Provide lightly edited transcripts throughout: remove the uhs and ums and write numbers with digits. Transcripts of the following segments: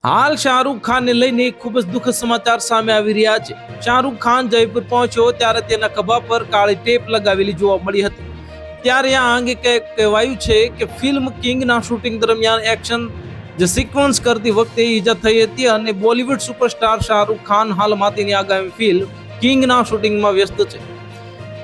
હાલ શાહરૂખ ખાન ને લઈને ખૂબ જ દુઃખદ સમાચાર સામે આવી રહ્યા છે। શાહરૂખ ખાન જયપુર પહોંચ્યો ત્યારે તેના ખભા પર કાળી ટેપ લગાવેલી જોવા મળી હતી। ત્યારે આ અંગે કહેવાયું છે કે ફિલ્મ કિંગના શૂટિંગ દરમિયાન એક્શન જે સિક્વન્સ કરતી વખતે ઈજા થઈ હતી અને બોલિવૂડ સુપરસ્ટાર શાહરૂખ ખાન હાલમાં તેની આગામી ફિલ્મ કિંગના શૂટિંગમાં વ્યસ્ત છે।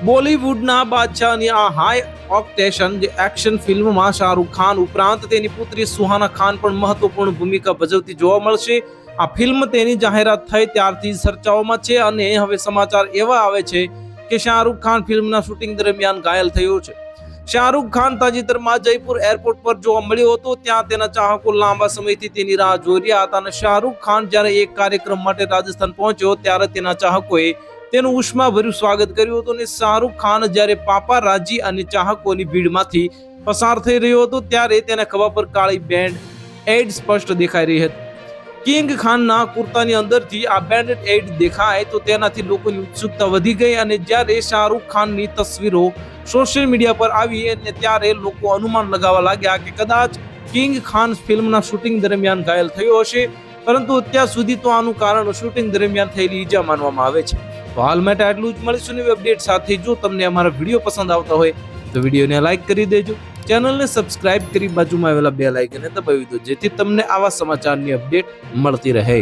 બોલિવૂડના બાદશાહની આ હાઈ ઓક્ટેશન જે એક્શન ફિલ્મમાં શાહરૂખ ખાન ઉપરાંત તેની પુત્રી સુહાના ખાન પણ મહત્વપૂર્ણ ભૂમિકા ભજવતી જોવા મળશે। આ ફિલ્મ તેની જાહેરાત થઈ ત્યારથી ચર્ચાઓમાં છે અને હવે સમાચાર એવા આવે છે કે શાહરૂખ ખાન ફિલ્મના શૂટિંગ દરમિયાન ઘાયલ થયો છે। શાહરૂખ ખાન તાજેતરમાં જયપુર એરપોર્ટ પર જોવા મળ્યો હતો। ત્યાં તેના ચાહકો લાંબા સમયથી તેની રાહ જોઈ રહ્યા હતા અને શાહરૂખ ખાન જ્યારે એક કાર્યક્રમ માટે રાજસ્થાન પહોંચ્યો ત્યારે તેના ચાહકોએ તેનું ઉષ્માભર્યું સ્વાગત કર્યું હતું અને શાહરૂખ ખાન જ્યારે પાપારાજી અને ચાહકોની ભીડમાંથી પસાર થઈ રહ્યો હતો ત્યારે તેના ખભા પર કાળી બેન્ડ એડ સ્પષ્ટ દેખાઈ રહી હતી। કિંગ ખાનના કુર્તાની અંદરથી આ બેન્ડ એડ દેખાય તો તેનાથી લોકોની ઉત્સુકતા વધી ગઈ અને જ્યારે શાહરૂખ ખાનની તસવીરો સોશિયલ મીડિયા પર આવી અને ત્યારે લોકો અનુમાન લગાવવા લાગ્યા કે કદાચ કિંગ ખાન ફિલ્મના શૂટિંગ દરમિયાન ઘાયલ થયો હશે, પરંતુ અત્યાર સુધી તો આનું કારણ શૂટિંગ દરમિયાન થયેલી ઈજા માનવામાં આવે છે। તો હાલ માટે આટલું જ, મળીશું નવી અપડેટ સાથે। જો તમને અમારા વિડીયો પસંદ આવતા હોય તો વિડીયોને લાઈક કરી દેજો, ચેનલને સબસ્ક્રાઇબ કરી બાજુમાં આવેલા બેલ આઇકનને દબાવી દો જેથી તમને આવા સમાચારની અપડેટ મળતી રહે।